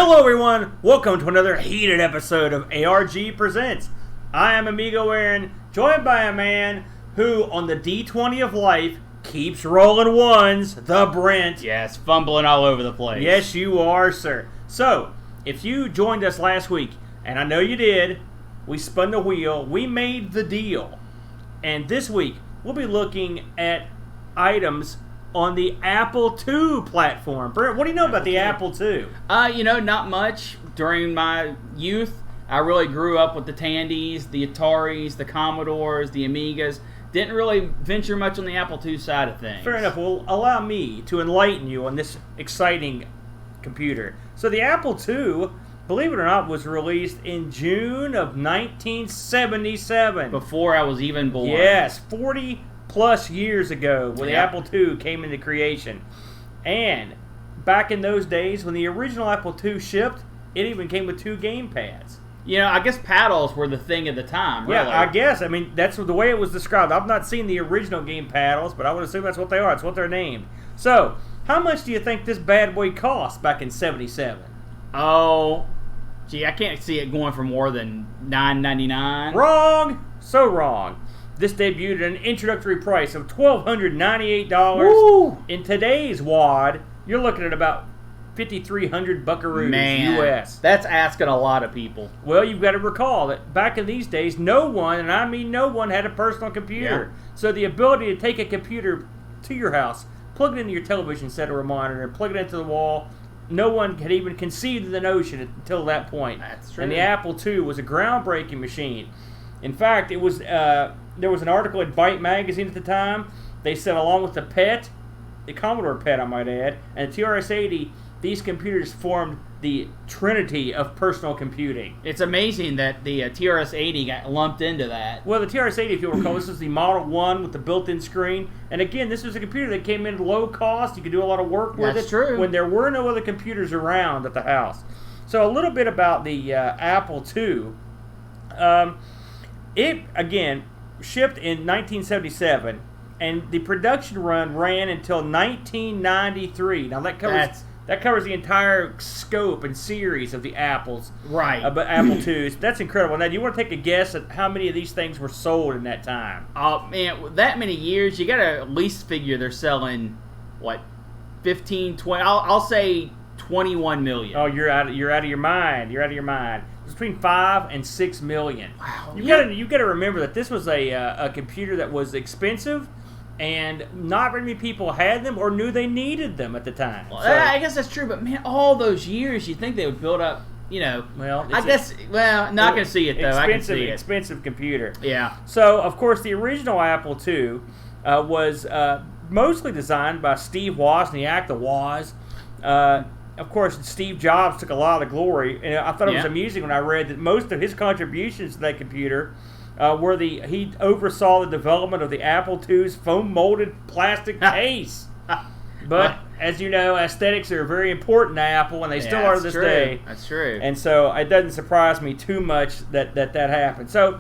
Hello everyone, welcome to another heated episode of ARG Presents. I am Amigo Aaron, joined by a man who, on the D20 of life, keeps rolling ones, the Brent. Yes, fumbling all over the place. Yes, you are, sir. So, if you joined us last week, and I know you did, we spun the wheel, we made the deal. And this week, we'll be looking at items on the Apple II platform. Brent, what do you know about the Apple II? Not much. During my youth, I really grew up with the Tandys, the Ataris, the Commodores, the Amigas. Didn't really venture much on the Apple II side of things. Fair enough. Well, allow me to enlighten you on this exciting computer. So the Apple II, believe it or not, was released in June of 1977. Before I was even born. Yes, 40 plus years ago when the Apple II came into creation. And back in those days when the original Apple II shipped, it even came with 2 game pads. I guess paddles were the thing at the time, really. Yeah, I guess. I mean, that's the way it was described. I've not seen the original game paddles, but I would assume that's what they are. That's what they're named. So, how much do you think this bad boy cost back in 77? Oh, gee, I can't see it going for more than $9.99. Wrong! So wrong. This debuted at an introductory price of $1,298. Woo! In today's WAD, you're looking at about 5,300 buckaroos US. That's asking a lot of people. Well, you've got to recall that back in these days, no one, and I mean no one, had a personal computer. Yeah. So the ability to take a computer to your house, plug it into your television set or a monitor, and plug it into the wall, no one had even conceived of the notion until that point. That's true. And the Apple II was a groundbreaking machine. In fact, it was there was an article at Byte magazine at the time. They said along with the PET, the Commodore PET I might add, and the TRS-80, these computers formed the trinity of personal computing. It's amazing that the TRS-80 got lumped into that. Well, the TRS-80, if you'll recall, this is the Model 1 with the built-in screen. And again, this was a computer that came in low cost. You could do a lot of work with it. That's true. When there were no other computers around at the house. So a little bit about the Apple II. It, again, shipped in 1977, and the production run ran until 1993. Now, that covers the entire scope and series of the Apples. Right. Apple IIs. That's incredible. Now, do you want to take a guess at how many of these things were sold in that time? Oh, man, that many years, you got to at least figure they're selling, 15, 20, I'll say 21 million. Oh, you're out of your mind. You're out of your mind. It's between 5 and 6 million. Wow. You got to remember that this was a computer that was expensive, and not very many people had them or knew they needed them at the time. Well, I guess that's true, but man, all those years, you'd think they would build up, Well, not going to see it, though. I can see it. Expensive computer. Yeah. So, of course, the original Apple II was mostly designed by Steve Wozniak, the Woz. Of course, Steve Jobs took a lot of the glory, and I thought it was amusing when I read that most of his contributions to that computer he oversaw the development of the Apple II's foam-molded plastic case. But, as you know, aesthetics are very important to Apple, and they still are to this day. That's true. And so it doesn't surprise me too much that happened. So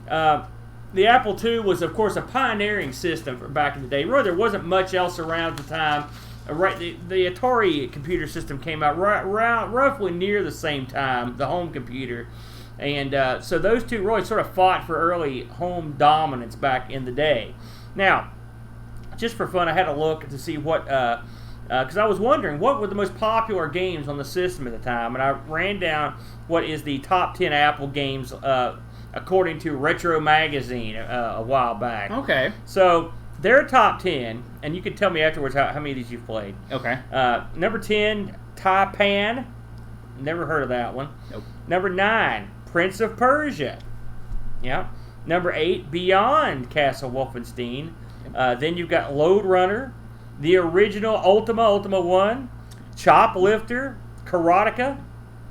the Apple II was, of course, a pioneering system for back in the day. Really, there wasn't much else around at the time. The Atari computer system came out roughly near the same time, the home computer. And so those two really sort of fought for early home dominance back in the day. Now, just for fun, I had a look to see what, because I was wondering what were the most popular games on the system at the time, and I ran down what is the top 10 Apple games according to Retro Magazine a while back. Okay. So their top 10, and you can tell me afterwards how many of these you've played. Okay. Number 10, Taipan. Never heard of that one. Nope. Number 9, Prince of Persia. Yeah. Number 8, Beyond Castle Wolfenstein. Then you've got Lode Runner, the original Ultima 1, Choplifter, Karateka,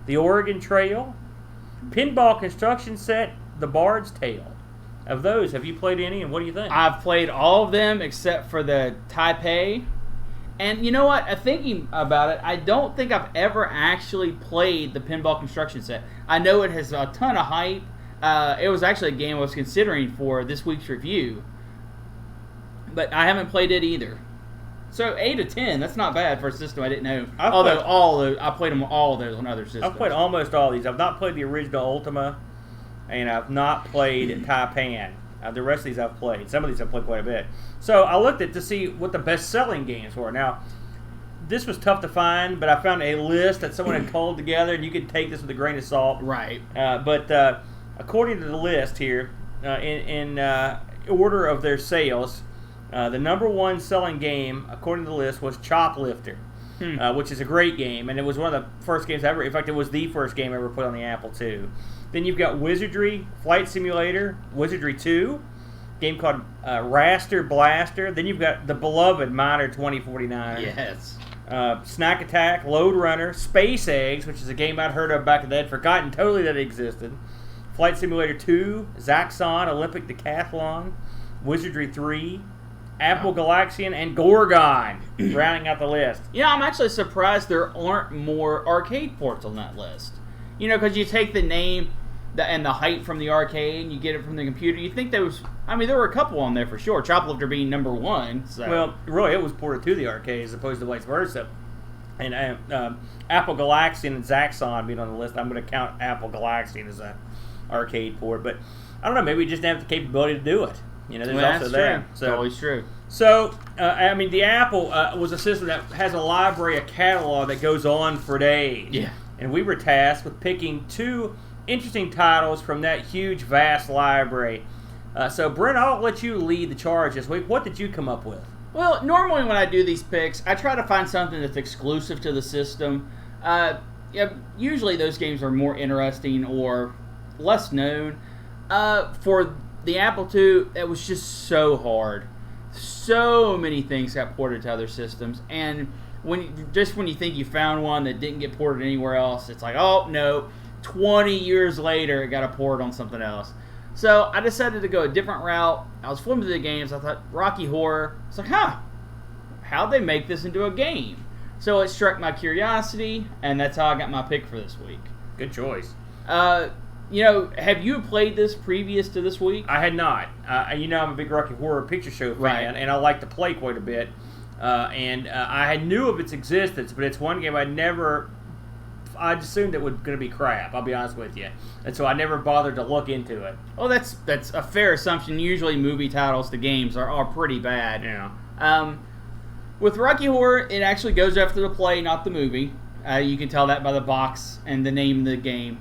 the Oregon Trail, Pinball Construction Set, The Bard's Tale. Of those, have you played any, and what do you think? I've played all of them except for the Taipei. And you know what? Thinking about it, I don't think I've ever actually played the Pinball Construction Set. I know it has a ton of hype. It was actually a game I was considering for this week's review. But I haven't played it either. So 8 to 10, that's not bad for a system I didn't know. I played them all of those on other systems. I've played almost all of these. I've not played the original Ultima, and I've not played Taipan. The rest of these I've played. Some of these I've played quite a bit. So I looked at to see what the best-selling games were. Now, this was tough to find, but I found a list that someone had culled together, and you can take this with a grain of salt. Right. But according to the list here, in order of their sales, the number one selling game, according to the list, was Choplifter, which is a great game, and it was one of the first games ever. In fact, it was the first game ever put on the Apple II. Then you've got Wizardry, Flight Simulator, Wizardry 2, game called Raster Blaster. Then you've got the beloved Miner 2049. Yes. Snack Attack, Load Runner, Space Eggs, which is a game I'd heard of back in the day, I'd forgotten totally that it existed. Flight Simulator 2, Zaxxon, Olympic Decathlon, Wizardry 3, Apple Galaxian, and Gorgon, rounding out the list. Yeah, I'm actually surprised there aren't more arcade ports on that list. You know, because you take the name and the height from the arcade, and you get it from the computer. You think there was... I mean, there were a couple on there for sure. Choplifter being number one. So. Well, really, it was ported to the arcade as opposed to vice versa. And Apple Galaxian and Zaxxon being on the list, I'm going to count Apple Galaxian as an arcade port. But I don't know, maybe we just didn't have the capability to do it. You know, there's also that. So, always true. So, I mean, the Apple was a system that has a library, a catalog that goes on for days. Yeah. And we were tasked with picking two interesting titles from that huge, vast library. So, Brent, I'll let you lead the charge this week. What did you come up with? Well, normally when I do these picks, I try to find something that's exclusive to the system. Usually those games are more interesting or less known. For the Apple II, it was just so hard. So many things got ported to other systems, and when you think you found one that didn't get ported anywhere else, it's like, oh no, 20 years later it got a port on something else. So I decided to go a different route. I was flipping through the games. I thought Rocky Horror. It's like, how'd they make this into a game? So it struck my curiosity, and that's how I got my pick for this week. Good choice. Have you played this previous to this week? I had not. I'm a big Rocky Horror Picture Show fan, right. And I like to play quite a bit. I knew of its existence, but it's one game I assumed it was going to be crap, I'll be honest with you. And so I never bothered to look into it. Oh, that's a fair assumption. Usually movie titles to games are pretty bad. Yeah. With Rocky Horror, it actually goes after the play, not the movie. You can tell that by the box and the name of the game.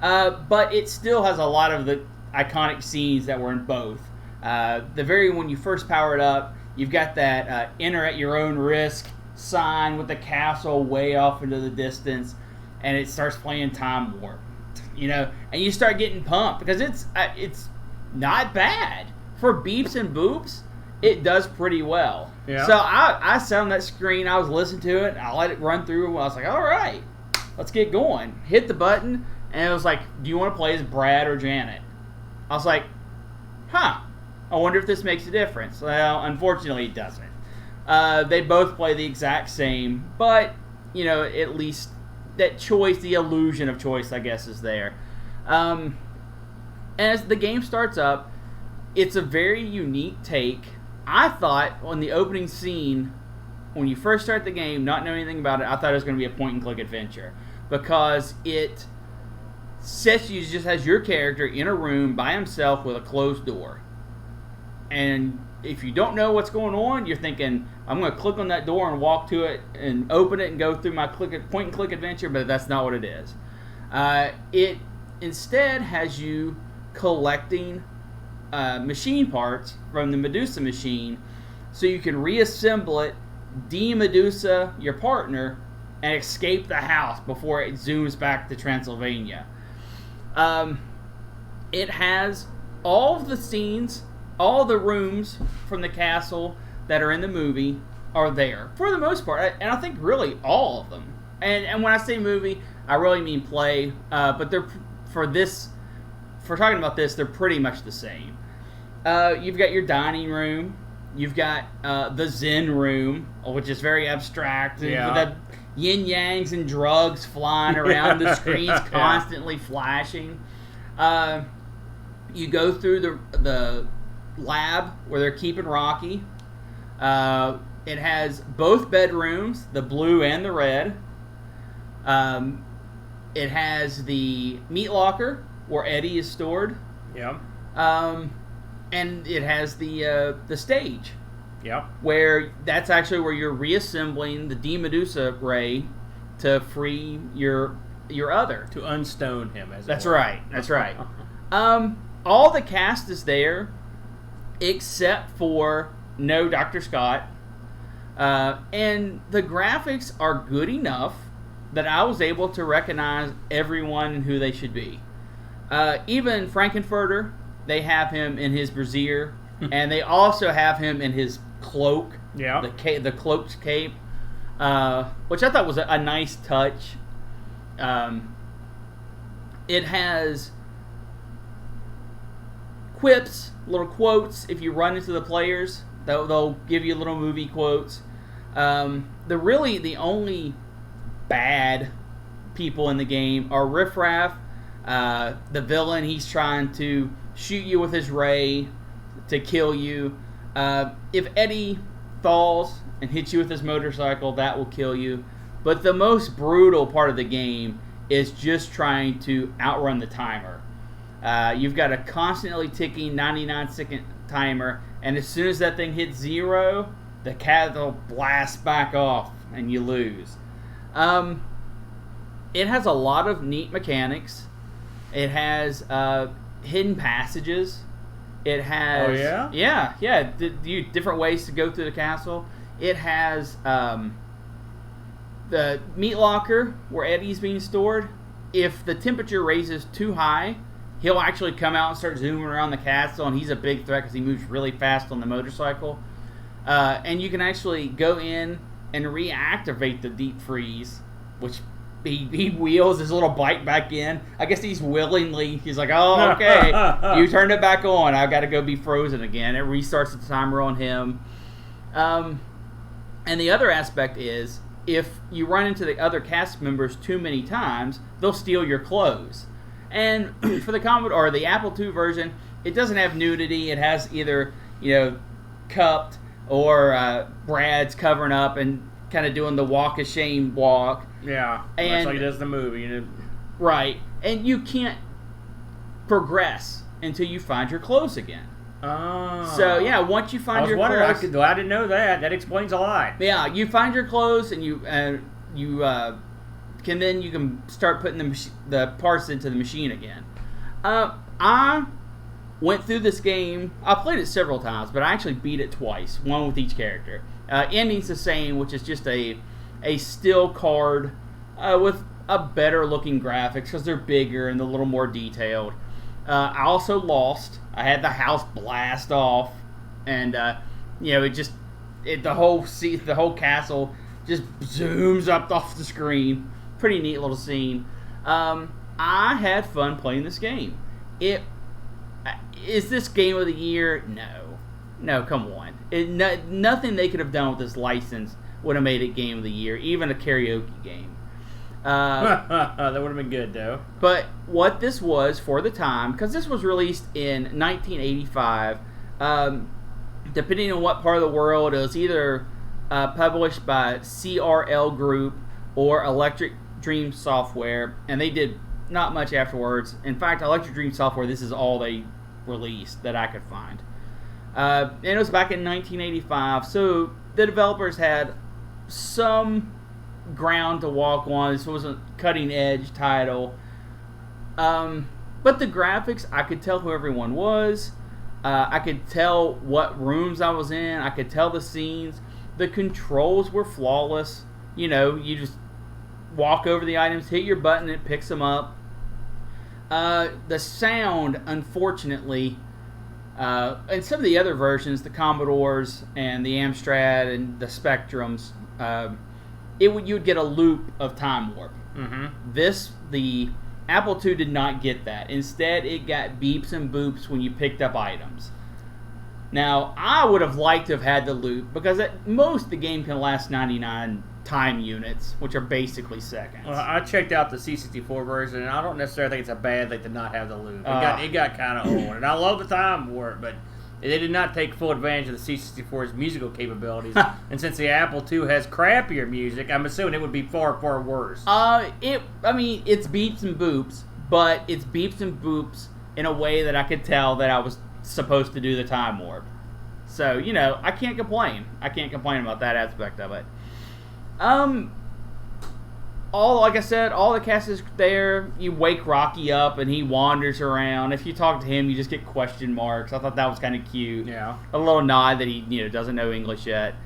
But it still has a lot of the iconic scenes that were in both. When you first power it up, you've got that enter at your own risk sign with the castle way off into the distance, and it starts playing Time Warp. And you start getting pumped because it's not bad. For beeps and boops, it does pretty well. Yeah. So I sat on that screen, I was listening to it, I let it run through, and I was like, all right, let's get going. Hit the button, and it was like, do you want to play as Brad or Janet? I was like, I wonder if this makes a difference. Well, unfortunately, it doesn't. They both play the exact same, but, at least that choice, the illusion of choice, I guess, is there. As the game starts up, it's a very unique take. I thought on the opening scene, when you first start the game, not knowing anything about it, I thought it was going to be a point-and-click adventure. Because it sets you just as your character in a room by himself with a closed door. And if you don't know what's going on, you're thinking, I'm going to click on that door and walk to it and open it and go through my point-and-click adventure, but that's not what it is. It instead has you collecting machine parts from the Medusa machine so you can reassemble it, de-Medusa your partner, and escape the house before it zooms back to Transylvania. It has all of the scenes, all the rooms from the castle that are in the movie are there, for the most part, and I think really all of them. And when I say movie, I really mean play, but for talking about this, they're pretty much the same. You've got your dining room, you've got the Zen room, which is very abstract, yeah. With the yin-yangs and drugs flying around the screens, constantly flashing. You go through the lab where they're keeping Rocky. It has both bedrooms, the blue and the red. It has the meat locker where Eddie is stored. Yeah. And it has the stage. Yeah. Where that's actually where you're reassembling the D Medusa ray to free your other. To unstone him, as That's it were. right. That's right. All the cast is there, except for no Dr. Scott. And the graphics are good enough that I was able to recognize everyone who they should be. Even Frankenfurter, they have him in his brassiere, and they also have him in his cloak. Yeah. The cloaked cape, which I thought was a nice touch. It has quips, little quotes. If you run into the players, they'll give you little movie quotes. The only bad people in the game are Riff Raff, the villain. He's trying to shoot you with his ray to kill you. If Eddie falls and hits you with his motorcycle, that will kill you. But the most brutal part of the game is just trying to outrun the timer. You've got a constantly ticking 99-second timer, and as soon as that thing hits 0, the cat will blast back off, and you lose. It has a lot of neat mechanics. It has hidden passages. It has... Oh, yeah? Yeah. Different ways to go through the castle. It has the meat locker where Eddie's being stored. If the temperature raises too high, he'll actually come out and start zooming around the castle, and he's a big threat because he moves really fast on the motorcycle. And you can actually go in and reactivate the deep freeze, which he wheels his little bike back in. I guess he's like, oh, okay, you turned it back on. I've got to go be frozen again. It restarts the timer on him. And the other aspect is, if you run into the other cast members too many times, they'll steal your clothes. And for the Commodore, or the Apple II version, it doesn't have nudity. It has either, cupped or Brad's covering up and kind of doing the walk of shame walk. Yeah, and that's like he does the movie. Right. And you can't progress until you find your clothes again. Oh. So, yeah, once you find your clothes... I didn't know that. That explains a lot. Yeah, you find your clothes and you can start putting the parts into the machine again. I went through this game. I played it several times, but I actually beat it twice, one with each character. Ending's the same, which is just a still card with a better looking graphics because they're bigger and a little more detailed. I also lost. I had the house blast off, and the whole castle just zooms up off the screen. Pretty neat little scene. I had fun playing this game. Is this game of the year? No, come on. Nothing they could have done with this license would have made it game of the year, even a karaoke game. That would have been good, though. But what this was for the time, because this was released in 1985, depending on what part of the world, it was either published by CRL Group or Electric Dream Software, and they did not much afterwards. In fact, Electric Dream Software, this is all they released that I could find. And it was back in 1985, so the developers had some ground to walk on. This wasn't cutting edge title. But the graphics, I could tell who everyone was. I could tell what rooms I was in. I could tell the scenes. The controls were flawless. You just walk over the items, hit your button, it picks them up. The sound, unfortunately, and some of the other versions, the Commodores and the Amstrad and the Spectrums, you would get a loop of time warp. Mm-hmm. The Apple II did not get that. Instead, it got beeps and boops when you picked up items. Now, I would have liked to have had the loop, because at most the game can last 99 time units, which are basically seconds. Well, I checked out the C64 version, and I don't necessarily think it's a bad thing to not have the loop. It got kind of old, and I love the time warp, but They did not take full advantage of the C64's musical capabilities, and since the Apple II has crappier music, I'm assuming it would be far, far worse. It's beeps and boops, but it's beeps and boops in a way that I could tell that I was supposed to do the Time Warp. So, I can't complain. I can't complain about that aspect of it. Like I said, all the cast is there. You wake Rocky up and he wanders around. If you talk to him, you just get question marks. I thought that was kind of cute. Yeah. A little nod that he doesn't know English yet.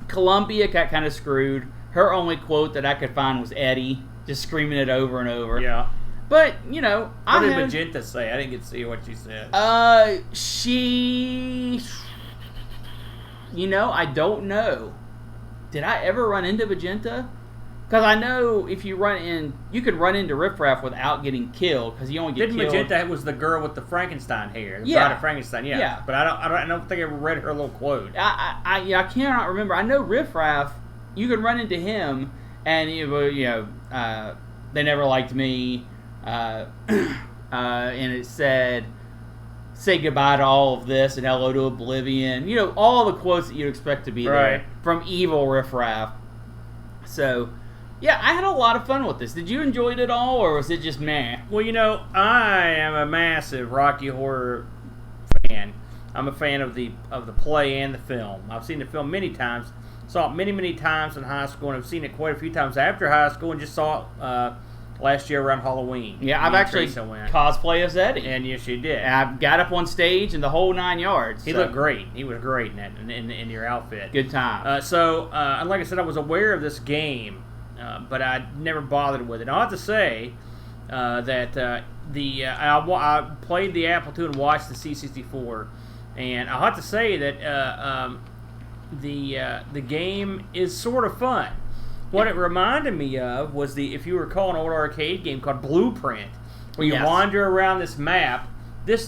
Columbia got kind of screwed. Her only quote that I could find was Eddie, just screaming it over and over. Yeah. But, What did Magenta say? I didn't get to see what she said. I don't know. Did I ever run into Magenta? Because I know if you could run into Riff Raff without getting killed, because you only get killed. Magenta was the girl with the Frankenstein hair. Yeah. Bride of Frankenstein, yeah. But I don't think I ever read her little quote. I cannot remember. I know Riff Raff, you could run into him, and they never liked me, and it said, say goodbye to all of this and hello to oblivion. All the quotes that you'd expect to be there from evil Riff Raff. So, yeah, I had a lot of fun with this. Did you enjoy it at all, or was it just meh? Well, I am a massive Rocky Horror fan. I'm a fan of the play and the film. I've seen the film many times. Saw it many, many times in high school, and I've seen it quite a few times after high school, and just saw it last year around Halloween. Yeah, I've actually cosplay as Eddie. And yes, you did. And I got up on stage and the whole 9 yards. He looked great. He was great in your outfit. Good time. And like I said, I was aware of this game, but I never bothered with it. I'll have to say that I played the Apple II and watched the C64, and I'll have to say that the game is sort of fun. What it reminded me of was if you recall, an old arcade game called Blueprint, where you wander around this map,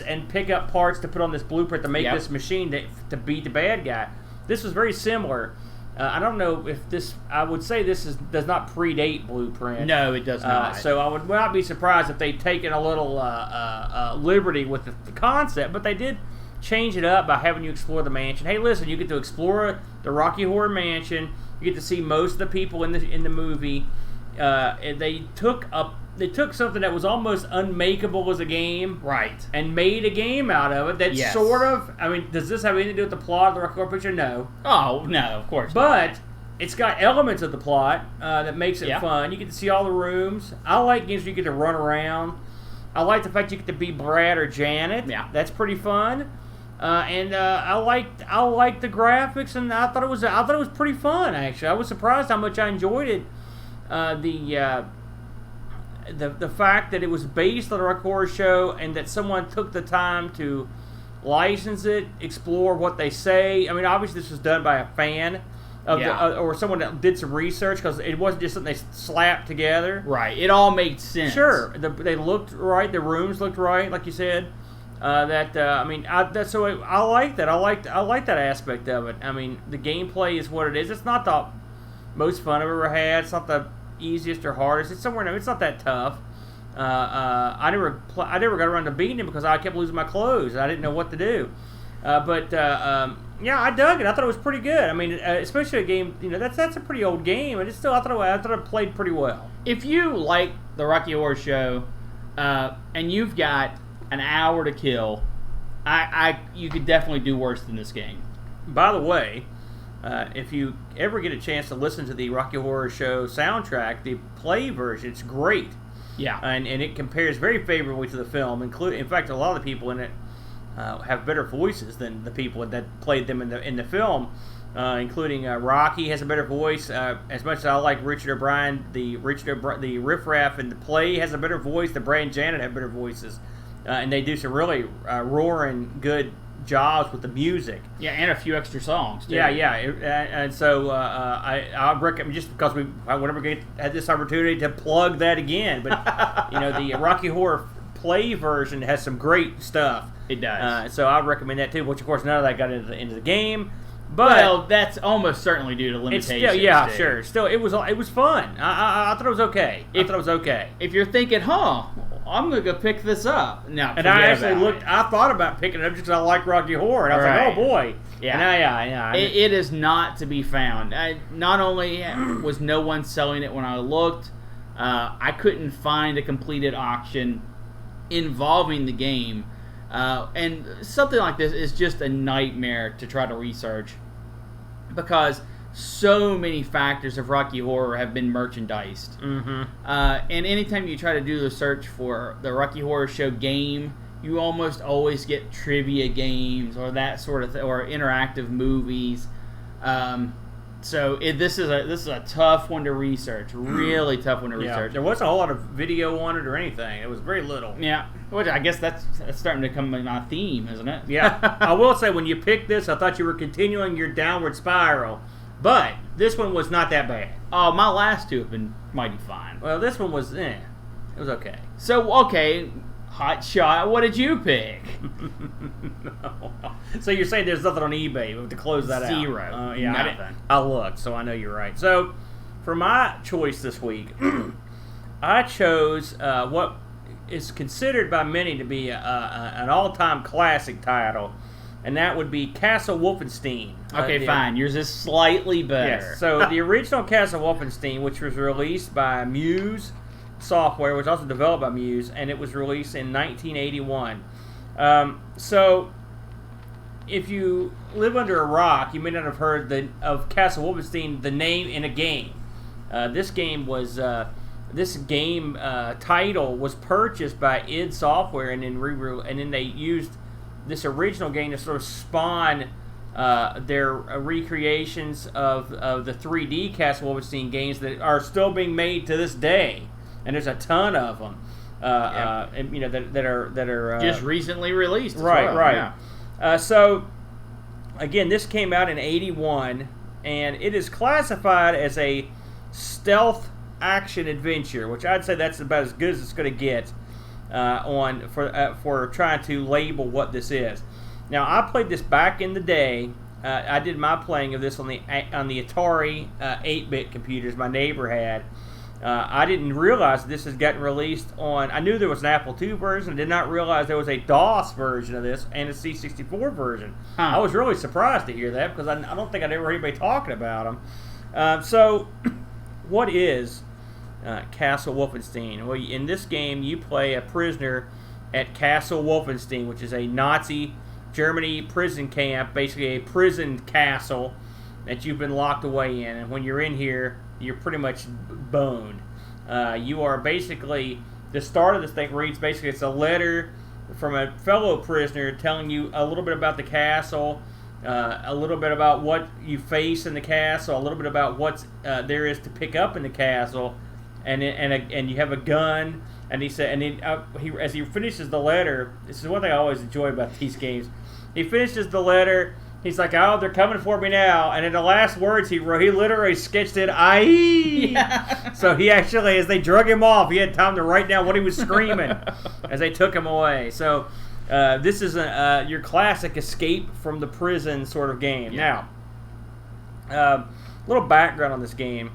and pick up parts to put on this blueprint to make this machine to beat the bad guy. This was very similar. I don't know if this. I would say this does not predate Blueprint. No, it does not. So I would not be surprised if they'd taken a little liberty with the concept, but they did change it up by having you explore the mansion. Hey, listen, you get to explore the Rocky Horror Mansion. You get to see most of the people in the movie. They took something that was almost unmakeable as a game, right, and made a game out of it. That sort of. I mean, does this have anything to do with the plot of the Rocky Horror Picture? No. Oh no, of course. But it's got elements of the plot that makes it fun. You get to see all the rooms. I like games where you get to run around. I like the fact you get to be Brad or Janet. Yeah, that's pretty fun. I liked the graphics, and I thought it was pretty fun. Actually, I was surprised how much I enjoyed it. The fact that it was based on a Rocky Horror Show, and that someone took the time to license it, explore what they say. I mean, obviously this was done by a fan or someone that did some research, because it wasn't just something they slapped together. Right, it all made sense. Sure, they looked right. The rooms looked right, like you said. I like that. I like that aspect of it. I mean, the gameplay is what it is. It's not the most fun I've ever had. It's not the easiest or hardest. It's somewhere. It's not that tough. I never got around to beating it because I kept losing my clothes. I didn't know what to do. I dug it. I thought it was pretty good. I mean, especially a game. That's a pretty old game, and I thought it played pretty well. If you like the Rocky Horror Show, and you've got an hour to kill, you could definitely do worse than this game. By the way, if you ever get a chance to listen to the Rocky Horror Show soundtrack, the play version, it's great. Yeah. And it compares very favorably to the film. In fact, a lot of the people in it have better voices than the people that played them in the film, including Rocky has a better voice. As much as I like Richard O'Brien, the Riff Raff in the play has a better voice. The Brad and Janet have better voices. And they do some really roaring good jobs with the music. Yeah, and a few extra songs, too. Yeah. And so I recommend, just because whenever we had this opportunity to plug that again, but the Rocky Horror play version has some great stuff. It does. So I recommend that too. Which of course none of that got into the game. But well, that's almost certainly due to limitations. Sure. Still, it was fun. I thought it was okay. If you're thinking, I'm gonna go pick this up now. And I actually looked. I thought about picking it up just because I like Rocky Horror, and I was like, oh boy, yeah. It is not to be found. Not only was no one selling it when I looked, I couldn't find a completed auction involving the game, and something like this is just a nightmare to try to research because so many factors of Rocky Horror have been merchandised. Mm-hmm. And anytime you try to do the search for the Rocky Horror Show game, you almost always get trivia games or that sort of or interactive movies. So this is a tough one to research. Really tough one to research. There wasn't a whole lot of video on it or anything. It was very little. Yeah, which I guess that's starting to become my theme, isn't it? Yeah. I will say, when you picked this, I thought you were continuing your downward spiral. But this one was not that bad. Oh, my last two have been mighty fine. Well, this one was, it was okay. So, okay, hot shot, what did you pick? So you're saying there's nothing on eBay to close that out? Zero. Yeah, nothing. I looked, so I know you're right. So, for my choice this week, I chose what is considered by many to be an all-time classic title, and that would be Castle Wolfenstein. Okay, fine. Yours is slightly better. Yes. So the original Castle Wolfenstein, which was released by Muse Software, was also developed by Muse, and it was released in 1981. So if you live under a rock, you may not have heard of Castle Wolfenstein, the name in a game. This game title was purchased by id Software, and then they used this original game to sort of spawn their recreations of the 3D Castle Wolfenstein games that are still being made to this day, and there's a ton of them. And, that are just recently released. Right. Yeah. So again, this came out in '81, and it is classified as a stealth action adventure, which I'd say that's about as good as it's going to get. For trying to label what this is. Now, I played this back in the day. I did my playing of this on the Atari 8-bit computers my neighbor had. I didn't realize this has gotten released on. I knew there was an Apple II version. I did not realize there was a DOS version of this and a C64 version. I was really surprised to hear that because I don't think I'd ever heard anybody talking about them. So, what is Castle Wolfenstein? Well, in this game, you play a prisoner at Castle Wolfenstein, which is a Nazi Germany prison camp, basically a prison castle that you've been locked away in. And when you're in here, you're pretty much boned. You are basically, the start of this thing reads basically it's a letter from a fellow prisoner telling you a little bit about the castle, a little bit about what you face in the castle, a little bit about what there is to pick up in the castle. And you have a gun, and he said, he as he finishes the letter, this is one thing I always enjoy about these games. He finishes the letter. He's like, "Oh, they're coming for me now." And in the last words he wrote, he literally sketched it. Yeah. So he actually, as they drug him off, he had time to write down what he was screaming as they took him away. So this is your classic escape from the prison sort of game. Yeah. Now, little background on this game.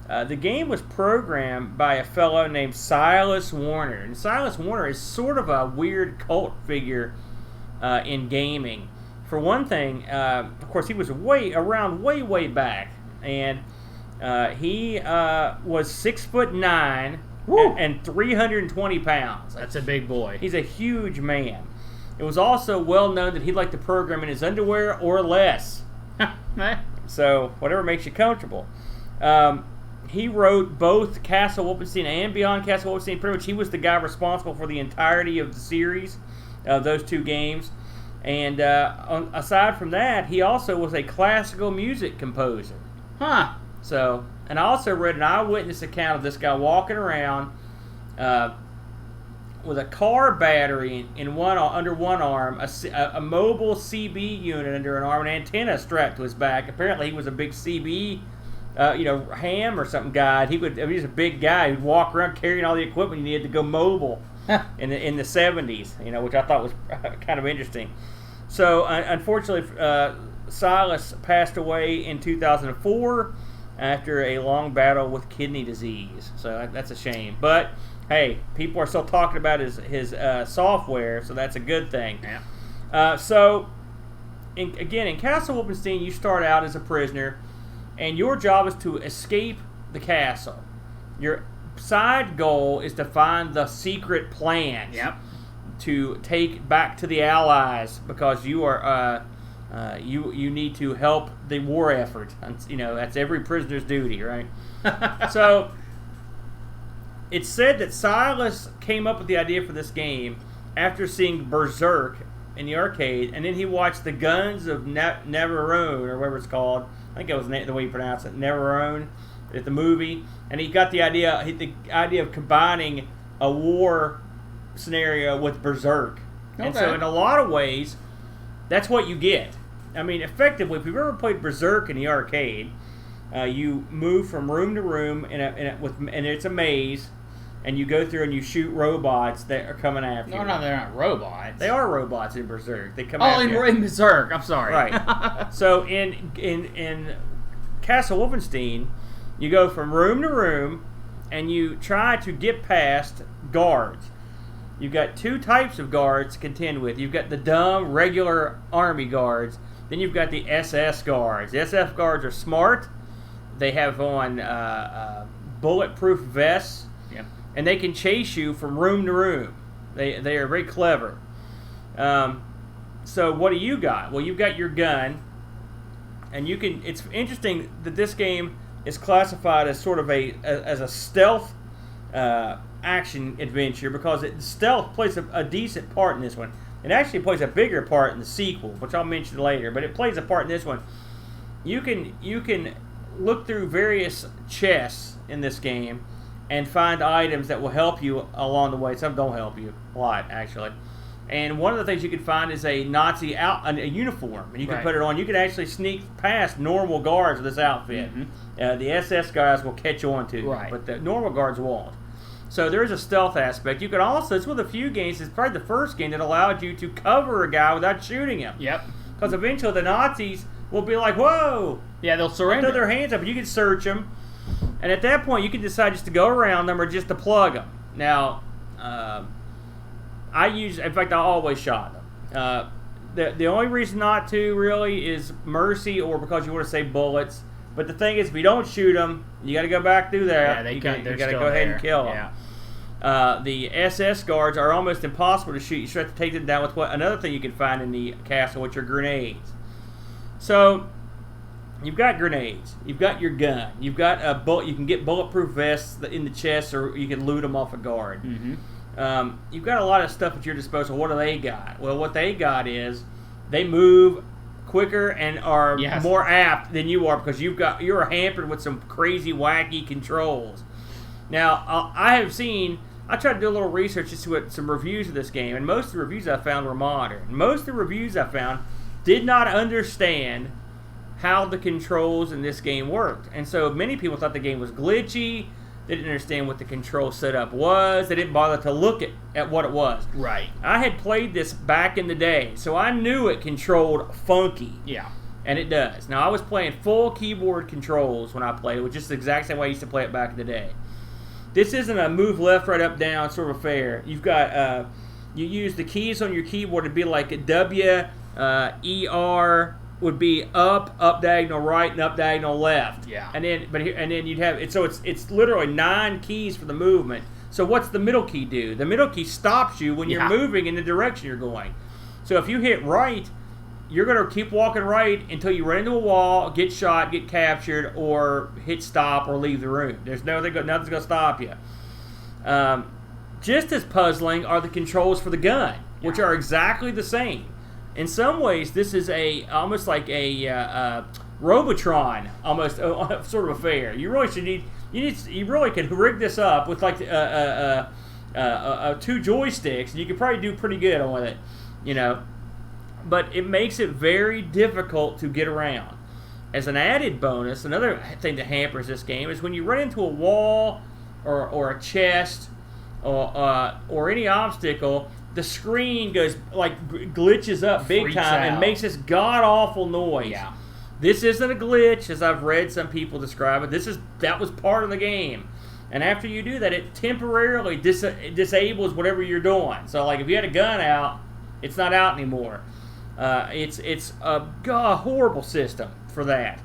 The game was programmed by a fellow named Silas Warner. And Silas Warner is sort of a weird cult figure in gaming. For one thing, of course, he was way back. And he was 6'9" and 320 pounds. That's a big boy. He's a huge man. It was also well known that he liked to program in his underwear or less. So, whatever makes you comfortable. He wrote both Castle Wolfenstein and Beyond Castle Wolfenstein. Pretty much, he was the guy responsible for the entirety of the series, those two games. And aside from that, he also was a classical music composer. So, and I also read an eyewitness account of this guy walking around with a car battery under one arm, a mobile CB unit under an arm, and an antenna strapped to his back. Apparently, he was a big CB. Ham or something guy. He was a big guy who'd walk around carrying all the equipment you needed to go mobile in the 70s, which I thought was kind of interesting. So, unfortunately, Silas passed away in 2004 after a long battle with kidney disease. So, that's a shame. But hey, people are still talking about his software, so that's a good thing. Yeah. In Castle Wolfenstein, you start out as a prisoner, and your job is to escape the castle. Your side goal is to find the secret plans to take back to the Allies, because you are you need to help the war effort. That's every prisoner's duty, right? So it's said that Silas came up with the idea for this game after seeing Berserk in the arcade, and then he watched The Guns of Navarone, or whatever it's called. I think that was the way you pronounce it, Navarone, at the movie. And he got the idea of combining a war scenario with Berserk. Okay. And so in a lot of ways, that's what you get. I mean, effectively, if you've ever played Berserk in the arcade, you move from room to room, and it's a maze, and you go through and you shoot robots that are coming after you. No, they're not robots. They are robots in Berserk. They come after you. In Berserk. I'm sorry. Right. So in Castle Wolfenstein, you go from room to room, and you try to get past guards. You've got two types of guards to contend with. You've got the dumb, regular army guards. Then you've got the SS guards. The SS guards are smart. They have on bulletproof vests. Yep. And they can chase you from room to room. They are very clever. So what do you got? Well, you've got your gun, and you can. It's interesting that this game is classified as sort of a stealth action adventure, because stealth plays a decent part in this one. It actually plays a bigger part in the sequel, which I'll mention later, but it plays a part in this one. You can look through various chests in this game and find items that will help you along the way. Some don't help you a lot, actually. And one of the things you can find is a Nazi a uniform, and you can put it on. You can actually sneak past normal guards with this outfit. Mm-hmm. The SS guys will catch on to you, but the normal guards won't. So there is a stealth aspect. You can also, it's one of the few games, it's probably the first game that allowed you to cover a guy without shooting him. Yep. Because eventually the Nazis will be like, whoa! Yeah, they'll surrender. Throw their hands up, and you can search them. And at that point, you can decide just to go around them or just to plug them. Now, in fact, I always shot them. The only reason not to, really, is mercy or because you want to save bullets. But the thing is, if you don't shoot them, you got to go back through there. Yeah, you got to go ahead and kill them. Yeah. The SS guards are almost impossible to shoot. You just have to take them down with another thing you can find in the castle, which are grenades. So you've got grenades. You've got your gun. You've got a bullet. You can get bulletproof vests in the chest, or you can loot them off a guard. Mm-hmm. You've got a lot of stuff at your disposal. What do they got? Well, what they got is they move quicker and are more apt than you are, because you're hampered with some crazy, wacky controls. Now, I tried to do a little research as to some reviews of this game, and most of the reviews I found were modern. Most of the reviews I found did not understand how the controls in this game worked. And so many people thought the game was glitchy. They didn't understand what the control setup was. They didn't bother to look at what it was. Right. I had played this back in the day, so I knew it controlled funky. Yeah. And it does. Now, I was playing full keyboard controls when I played it, which is the exact same way I used to play it back in the day. This isn't a move left, right, up, down sort of affair. You've got, you use the keys on your keyboard to be like a W, ER would be up diagonal right, and up diagonal left. Yeah. And then you'd have it. So it's literally 9 keys for the movement. So what's the middle key do? The middle key stops you when you're moving in the direction you're going. So if you hit right, you're going to keep walking right until you run into a wall, get shot, get captured, or hit stop or leave the room. There's nothing's going to stop you. Just as puzzling are the controls for the gun, which are exactly the same. In some ways, this is almost like a Robotron, almost sort of affair. You really you really could rig this up with like 2 joysticks, and you could probably do pretty good on it, But it makes it very difficult to get around. As an added bonus, another thing that hampers this game is when you run into a wall or a chest or any obstacle, the screen goes glitches up big time and makes this god awful noise. Yeah. This isn't a glitch, as I've read some people describe it. That was part of the game. And after you do that, it temporarily disables whatever you're doing. So, like, if you had a gun out, it's not out anymore. It's a horrible system for that.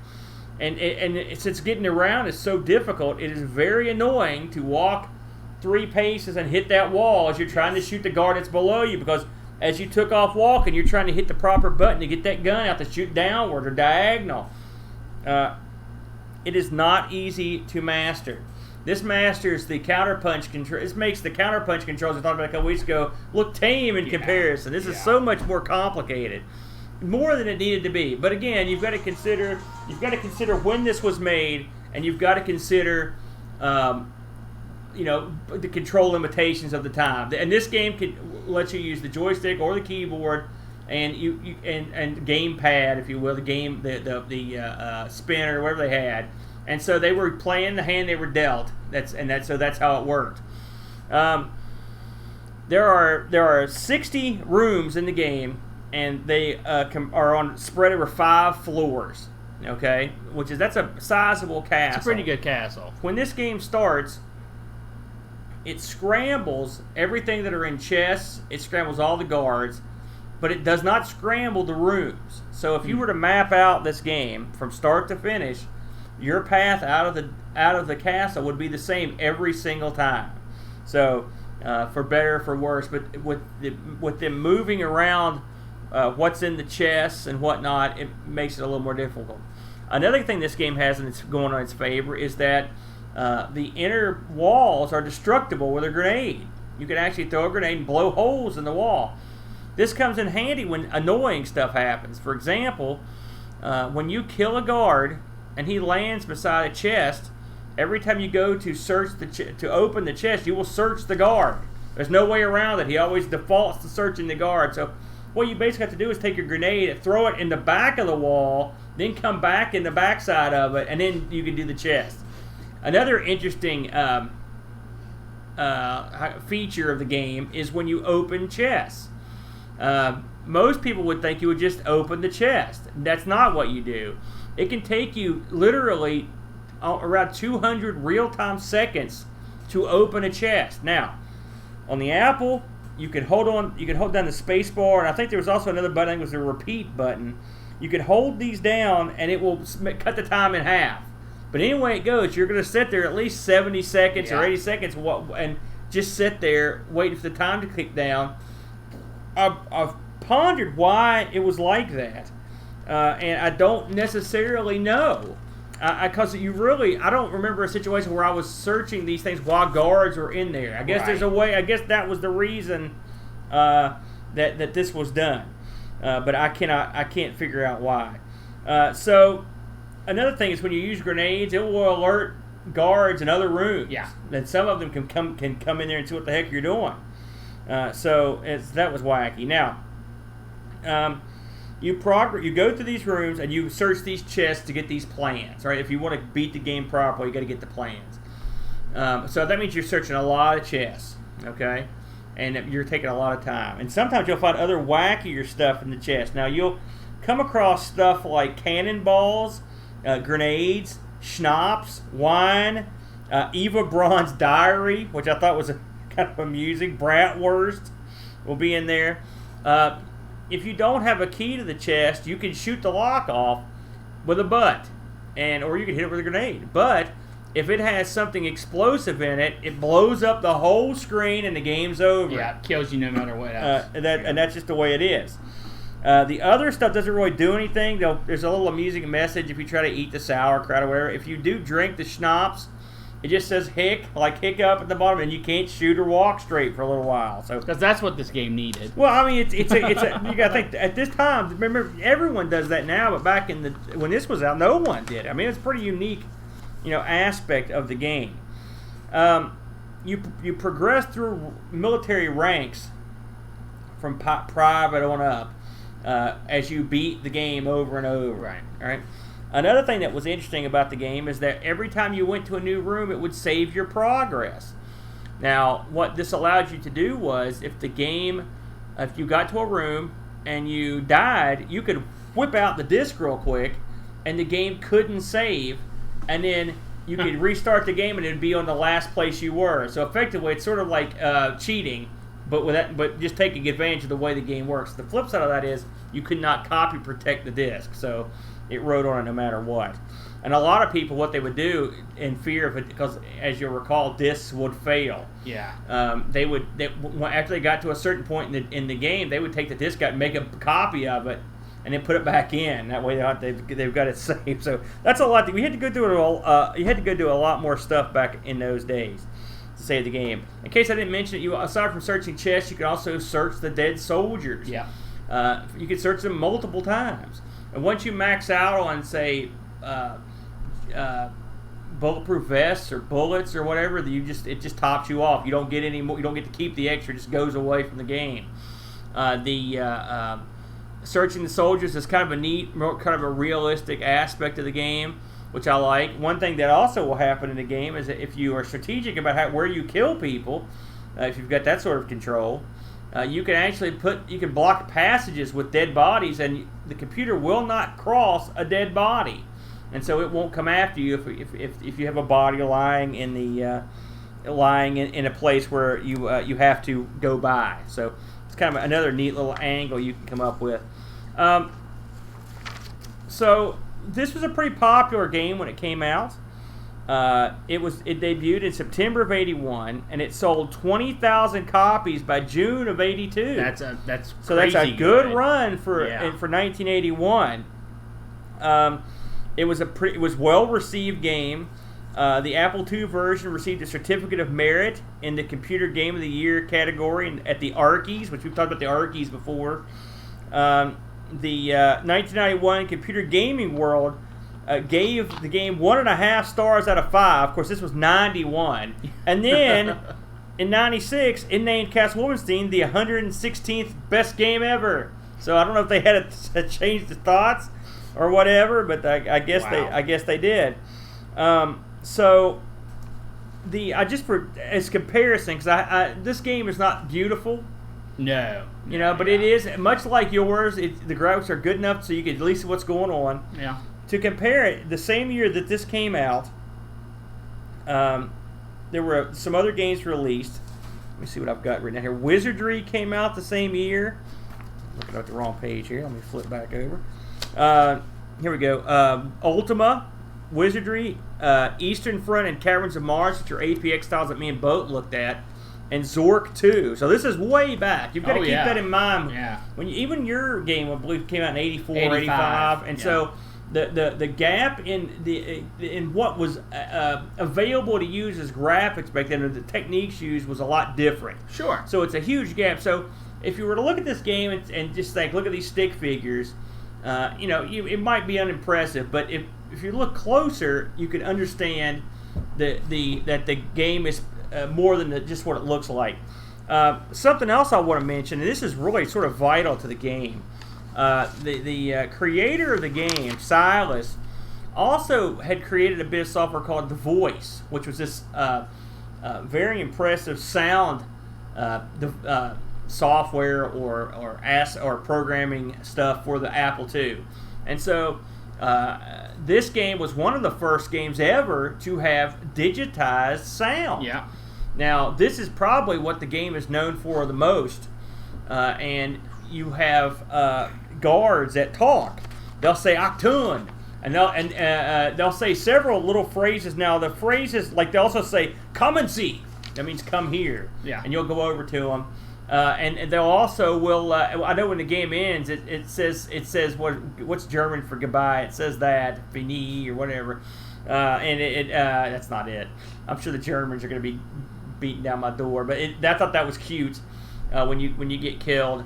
And since getting around is so difficult, it is very annoying to walk 3 paces and hit that wall as you're trying to shoot the guard that's below you, because as you took off walking, you're trying to hit the proper button to get that gun out to shoot downward or diagonal. It is not easy to master. This masters the counterpunch control. This makes the counterpunch controls I talked about a couple weeks ago look tame in comparison. This is so much more complicated, more than it needed to be. But again, you've got to consider when this was made, and you've got to consider the control limitations of the time. And this game can let you use the joystick or the keyboard, and and gamepad, if you will, the spinner, whatever they had. And so they were playing the hand they were dealt. So that's how it worked. There are 60 rooms in the game, and they are spread over 5 floors. Okay, that's a sizable castle. It's a pretty good castle. When this game starts, it scrambles everything that are in chests. It scrambles all the guards, but it does not scramble the rooms. So if you were to map out this game from start to finish, your path out of the castle would be the same every single time. So for better or for worse, but with them moving around what's in the chests and whatnot, it makes it a little more difficult. Another thing this game has, and it's going on its favor, is that the inner walls are destructible with a grenade. You can actually throw a grenade and blow holes in the wall. This comes in handy when annoying stuff happens. For example, when you kill a guard and he lands beside a chest, every time you go to search to open the chest, you will search the guard. There's no way around it. He always defaults to searching the guard. So what you basically have to do is take your grenade and throw it in the back of the wall, then come back in the backside of it, and then you can do the chest. Another interesting feature of the game is when you open chests. Most people would think you would just open the chest. That's not what you do. It can take you literally around 200 real-time seconds to open a chest. Now, on the Apple, you can hold down the space bar, and I think there was also another button, I think it was a repeat button. You can hold these down, and it will cut the time in half. But anyway it goes, you're going to sit there at least 70 seconds or 80 seconds and just sit there waiting for the time to click down. I've pondered why it was like that, and I don't necessarily know. Because I don't remember a situation where I was searching these things while guards were in there. I guess there's a way. I guess that was the reason that this was done, but I can't figure out why. So another thing is when you use grenades, it will alert guards in other rooms. Yeah. And some of them can come in there and see what the heck you're doing. So that was wacky. Now, you go through these rooms and you search these chests to get these plans. Right? If you want to beat the game properly, you got to get the plans. So that means you're searching a lot of chests. Okay, and you're taking a lot of time. And sometimes you'll find other wackier stuff in the chest. Now you'll come across stuff like cannonballs, grenades, schnapps, wine, Eva Braun's diary, which I thought was kind of amusing. Bratwurst will be in there. If you don't have a key to the chest, you can shoot the lock off with a butt, or you can hit it with a grenade. But if it has something explosive in it, it blows up the whole screen and the game's over. Yeah, it kills you no matter what else. And that's just the way it is. The other stuff doesn't really do anything. There's a little amusing message if you try to eat the sauerkraut or whatever. If you do drink the schnapps, it just says hiccup at the bottom, and you can't shoot or walk straight for a little while. So because that's what this game needed. Well, I mean, you got to think at this time. Remember, everyone does that now, but back when this was out, no one did. I mean, it's a pretty unique, aspect of the game. You progress through military ranks from private on up as you beat the game over and over. Right. All right. Another thing that was interesting about the game is that every time you went to a new room, it would save your progress. Now, what this allowed you to do was, if you got to a room and you died, you could whip out the disc real quick, and the game couldn't save, and then you could restart the game and it'd be on the last place you were. So effectively, it's sort of like cheating, but just taking advantage of the way the game works. The flip side of that is you could not copy protect the disc, so it wrote on it no matter what. And a lot of people, what they would do in fear of it, because as you'll recall, discs would fail. Yeah. They after they got to a certain point in the game, they would take the disc out and make a copy of it, and then put it back in. That way, they've got it saved. So that's a lot. We had to go through it all. You had to go do a lot more stuff back in those days to save the game. In case I didn't mention it, aside from searching chests, you could also search the dead soldiers. Yeah. You could search them multiple times, and once you max out on, say, bulletproof vests or bullets or whatever, it just tops you off. You don't get any more. You don't get to keep the extra. It just goes away from the game. Searching the soldiers is kind of a neat, kind of a realistic aspect of the game, which I like. One thing that also will happen in the game is that if you are strategic about where you kill people, if you've got that sort of control, you can actually block passages with dead bodies, and the computer will not cross a dead body. And so it won't come after you if you have a body lying in a place where you have to go by. So it's kind of another neat little angle you can come up with. So this was a pretty popular game when it came out. It debuted in September of '81, and it sold 20,000 copies by June of '82. That's so that's a good run for 1981. It was well received game. The Apple II version received a certificate of merit in the Computer Game of the Year category at the ARGs, which we've talked about the ARGs before. The 1991 Computer Gaming World gave the game 1.5 stars out of 5. Of course, this was 91. And then, in 96, it named Castle Wolfenstein the 116th best game ever. So I don't know if they had to change the thoughts or whatever, but I guess they did. So just for as comparison, because this game is not beautiful. No. But it is much like yours. The graphics are good enough so you can at least see what's going on. Yeah. To compare it, the same year that this came out, there were some other games released. Let me see what I've got written down here. Wizardry came out the same year. Looking at the wrong page here. Let me flip back over. Here we go. Ultima, Wizardry, Eastern Front, and Caverns of Mars, which are APX styles that me and Boat looked at, and Zork 2. So this is way back. You've got to keep that in mind. Yeah. Even your game, I believe, came out in 84 or 85. And so the gap in what was available to use as graphics back then, and the techniques used was a lot different. Sure. So it's a huge gap. So if you were to look at this game and just think, look at these stick figures, it might be unimpressive, but if you look closer, you can understand that the game is more than just what it looks like. Something else I want to mention, and this is really sort of vital to the game. The creator of the game, Silas, also had created a bit of software called The Voice, which was this very impressive sound software or programming stuff for the Apple II. And so this game was one of the first games ever to have digitized sound. Yeah. Now, this is probably what the game is known for the most. And you have guards that talk. They'll say "Octun," and they'll say several little phrases. Now, the phrases, like, they also say "Come and see." That means "come here." Yeah. And you'll go over to them. And they'll also I know when the game ends, it says what's German for goodbye. It says that "Fini" or whatever, and that's not it. I'm sure the Germans are going to be beating down my door, but I thought that was cute when you get killed.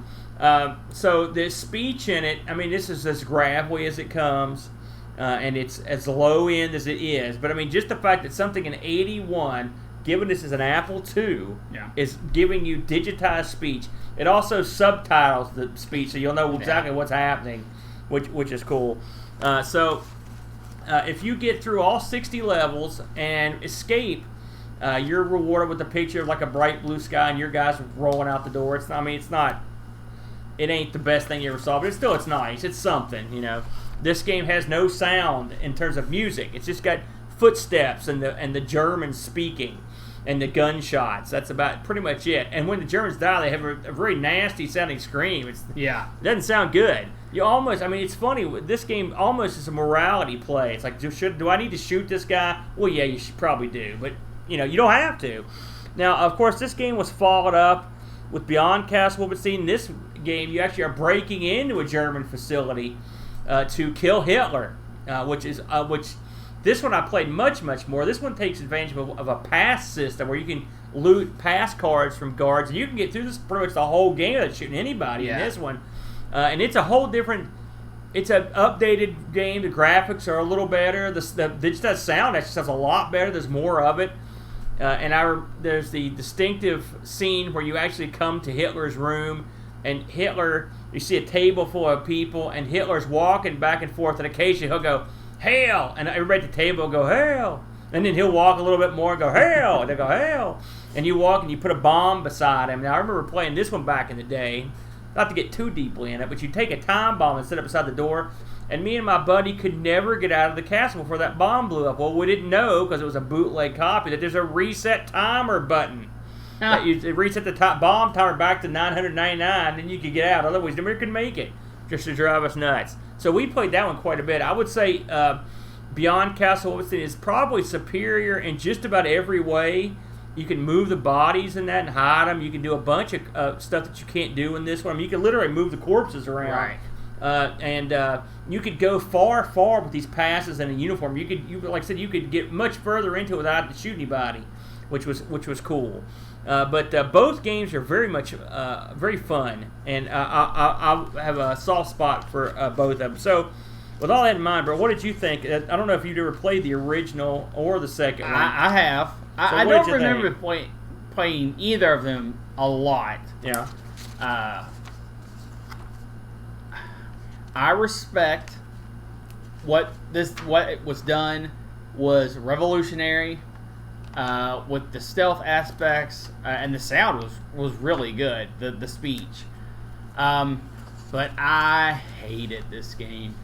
So the speech in it, I mean, this is as gravelly as it comes, and it's as low end as it is. But I mean, just the fact that something in '81, given this is an Apple II, is giving you digitized speech. It also subtitles the speech, so you'll know exactly what's happening, which is cool. So if you get through all 60 levels and escape, you're rewarded with a picture of like a bright blue sky and your guys rolling out the door. It ain't the best thing you ever saw, but it's nice. It's something, This game has no sound in terms of music. It's just got footsteps and the Germans speaking and the gunshots. That's about pretty much it. And when the Germans die, they have a very nasty sounding scream. It doesn't sound good. You almost, I mean, it's funny. This game almost is a morality play. It's like, do I need to shoot this guy? Well, yeah, you should probably do, but you don't have to. Now, of course, this game was followed up with Beyond Castle Wolfenstein. This game, you actually are breaking into a German facility to kill Hitler, which this one I played much, much more. This one takes advantage of a pass system where you can loot pass cards from guards, and you can get through this pretty much the whole game without shooting anybody in this one. And it's a whole different. It's an updated game. The graphics are a little better. The sound actually sounds a lot better. There's more of it. There's the distinctive scene where you actually come to Hitler's room, and Hitler, you see a table full of people, and Hitler's walking back and forth, and occasionally he'll go, "Hail!" and everybody at the table will go, "Hail!" and then he'll walk a little bit more and go, "Hail!" and they'll go, "Hail!" and you walk and you put a bomb beside him. Now, I remember playing this one back in the day, not to get too deeply in it, but you take a time bomb and set it beside the door, and me and my buddy could never get out of the castle before that bomb blew up. Well, we didn't know, because it was a bootleg copy, that there's a reset timer button. That you reset the bomb timer back to 999, and you could get out. Otherwise, nobody could make it, just to drive us nuts. So we played that one quite a bit. I would say Beyond Castle Wolfenstein is probably superior in just about every way. You can move the bodies in that and hide them. You can do a bunch of stuff that you can't do in this one. I mean, you can literally move the corpses around. Right. You could go far with these passes in a uniform. Like I said, you could get much further into it without having to shoot anybody, which was cool. But both games are very much very fun, and I have a soft spot for both of them. So, with all that in mind, bro, what did you think? I don't know if you'd ever played the original or the second one. I have. So I don't remember playing either of them a lot. Yeah. I respect what was done was revolutionary with the stealth aspects, and the sound was really good, the speech. But I hated this game.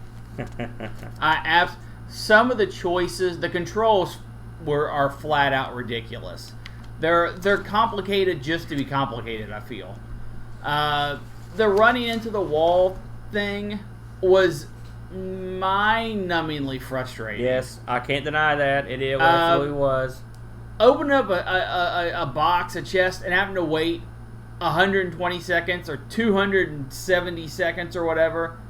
Some of the choices, the controls are flat out ridiculous. They're complicated just to be complicated, I feel. The running into the wall thing was mind-numbingly frustrating. Yes, I can't deny that. It absolutely was. Opening up a box, a chest, and having to wait 120 seconds or 270 seconds or whatever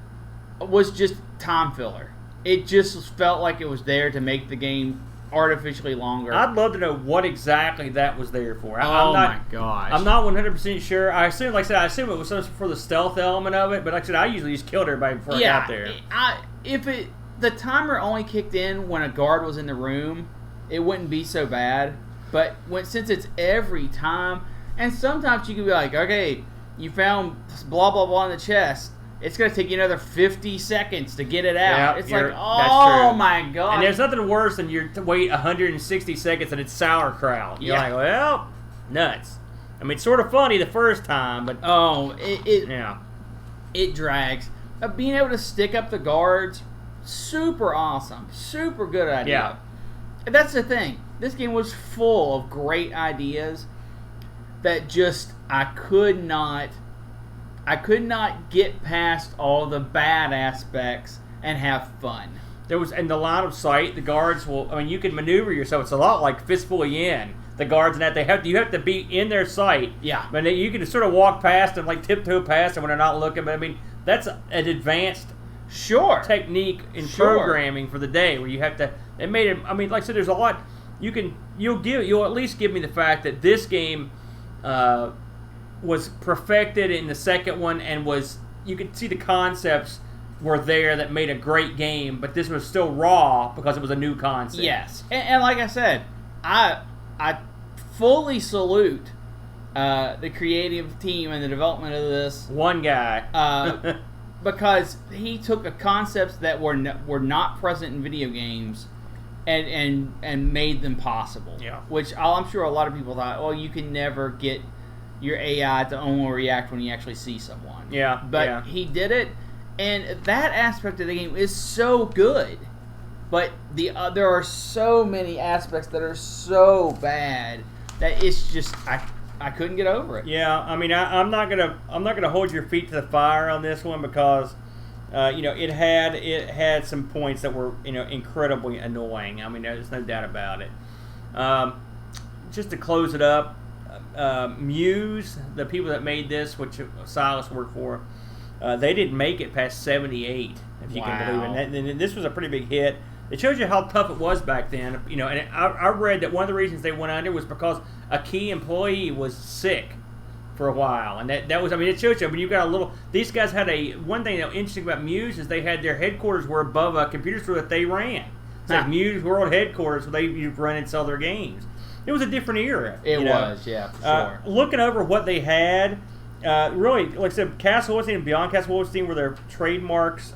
was just time filler. It just felt like it was there to make the game artificially longer. I'd love to know what exactly that was there for. My gosh. I'm not 100% sure. I assume it was for the stealth element of it, but like I said, I usually just killed everybody before I got there. The timer only kicked in when a guard was in the room, it wouldn't be so bad. But since it's every time, and sometimes you can be like, okay, you found blah blah blah in the chest. It's going to take you another 50 seconds to get it out. It's like, oh my god. And there's nothing worse than you wait 160 seconds and it's sauerkraut. You're like, well, nuts. I mean, it's sort of funny the first time, but it drags. Being able to stick up the guards, super awesome. Super good idea. Yeah. And that's the thing. This game was full of great ideas that just I could not get past all the bad aspects and have fun. In the line of sight, the guards you can maneuver yourself. It's a lot like Fistful of Yen. The guards and that you have to be in their sight. Yeah. But you can sort of walk past them, like tiptoe past them when they're not looking. But I mean, that's an advanced technique in programming for the day where you have to. It made it. I mean, like I said, there's a lot. You'll at least give me the fact that this game was perfected in the second one, and you could see the concepts were there that made a great game, but this was still raw because it was a new concept. Yes, and like I said, I fully salute the creative team and the development of this. One guy, because he took the concepts that were not present in video games and made them possible. Yeah, which I'm sure a lot of people thought, you can never get your AI to only react when you actually see someone. Yeah. But he did it, and that aspect of the game is so good. But there are so many aspects that are so bad that it's just I couldn't get over it. Yeah, I mean, I'm not gonna hold your feet to the fire on this one because, it had some points that were incredibly annoying. I mean, there's no doubt about it. Just to close it up, Muse, the people that made this, which Silas worked for, they didn't make it past 78, if you can believe it. And this was a pretty big hit. It shows you how tough it was back then. And I read that one of the reasons they went under was because a key employee was sick for a while, and that was, I mean, it shows you when you got a little. These guys had one thing that was interesting about Muse is they had their headquarters were above a computer store that they ran. It's like Muse World Headquarters, where they run and sell their games. It was a different era. It was, yeah, for sure. Looking over what they had, really, like I said, Castle Wolfenstein and Beyond Castle Wolfenstein were their trademarks.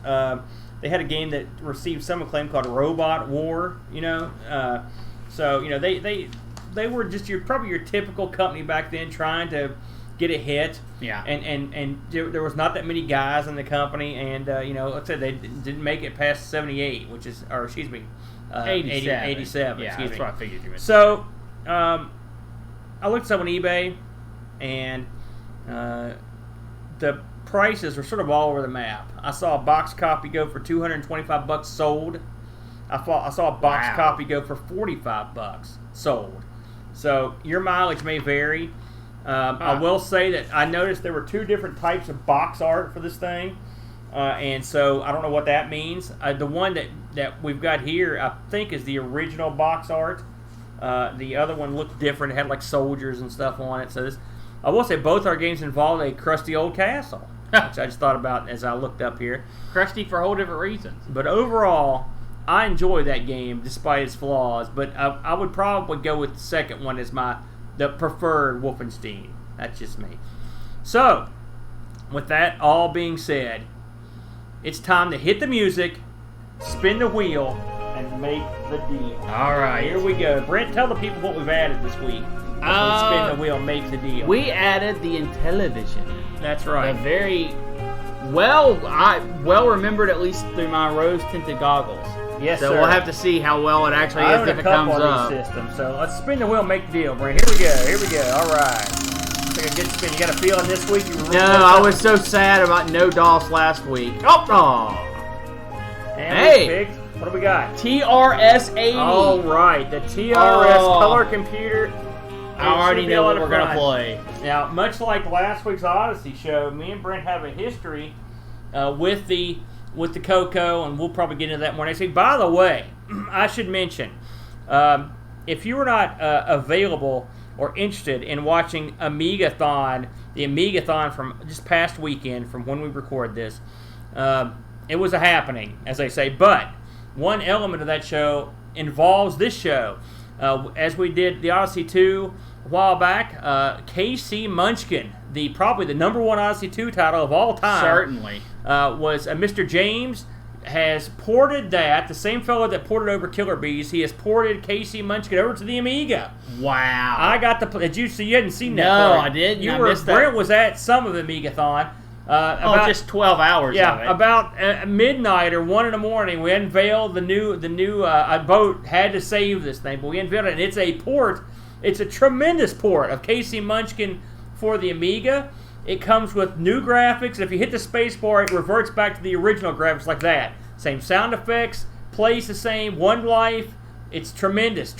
They had a game that received some acclaim called Robot War. So they were just probably your typical company back then trying to get a hit. Yeah. And there was not that many guys in the company, and like I said, they didn't make it past 78, 87. 87. Yeah, excuse that's me. what I figured you meant. So, I looked up on eBay, and the prices were sort of all over the map. I saw a box copy go for $225 sold. I saw a box copy go for $45 sold. So your mileage may vary. I will say that I noticed there were two different types of box art for this thing, and so I don't know what that means. The one that we've got here, I think, is the original box art. The other one looked different. It had like soldiers and stuff on it. So I will say both our games involved a crusty old castle, which I just thought about as I looked up here. Crusty for whole different reasons. But overall, I enjoy that game despite its flaws. But I would probably go with the second one as the preferred Wolfenstein. That's just me. So, with that all being said, it's time to hit the music, spin the wheel, and make the deal. All right. Here we go. Brent, tell the people what we've added this week. Spin the wheel, make the deal. We added the Intellivision. That's right. The very well remembered, at least through my rose-tinted goggles. Yes, so sir. we'll have to see how well it actually is if it comes up. These systems, so let's spin the wheel, make the deal, Brent. Here we go. All right. Take a good spin. You got a feeling this week? No, I was so sad about no DOS last week. Hey. What do we got? TRS-80. All right, the TRS color computer. I already know what we're going to play. Now, much like last week's Odyssey show, me and Brent have a history with the Coco, and we'll probably get into that more next week. By the way, I should mention, if you were not available or interested in watching Amigathon, the Amigathon from just past weekend, from when we record this, it was a happening, as they say. But one element of that show involves this show. As we did the Odyssey 2 a while back, K.C. Munchkin, probably the number one Odyssey 2 title of all time, certainly, was Mr. James has ported that, the same fellow that ported over Killer Bees, he has ported K.C. Munchkin over to the Amiga. Wow. I got the, did you hadn't seen that? No, I didn't. Brent was at some of the Amigathon. Just 12 hours of it. About midnight or 1 in the morning, we unveiled the new boat had to save this thing, but we unveiled it, and it's a port. It's a tremendous port of K.C. Munchkin for the Amiga. It comes with new graphics. If you hit the space bar, it reverts back to the original graphics like that. Same sound effects, plays the same, one life. It's tremendous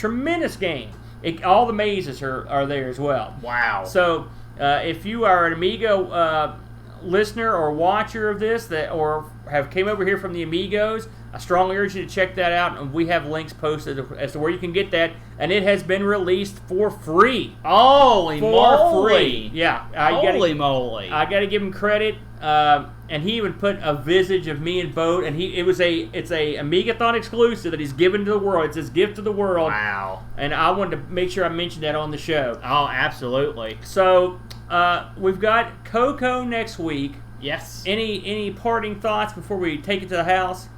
game. All the mazes are there as well. Wow. So if you are an Amiga listener or watcher of this or have came over here from the Amigos, I strongly urge you to check that out, and we have links posted as to where you can get that, and it has been released for free. Holy moly! Free. Yeah. Holy moly! I got to give him credit, and he even put a visage of me and Boat, and it's a Amigathon exclusive that he's given to the world. It's his gift to the world. Wow! And I wanted to make sure I mentioned that on the show. Oh, absolutely. So we've got Coco next week. Yes. Any parting thoughts before we take it to the house?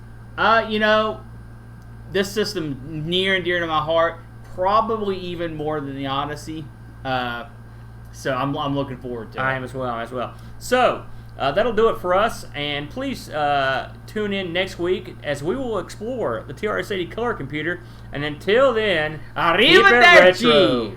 This system near and dear to my heart, probably even more than the Odyssey. So I'm looking forward to it. I am as well. So, that'll do it for us. And please tune in next week as we will explore the TRS-80 color computer. And until then, keep it retro.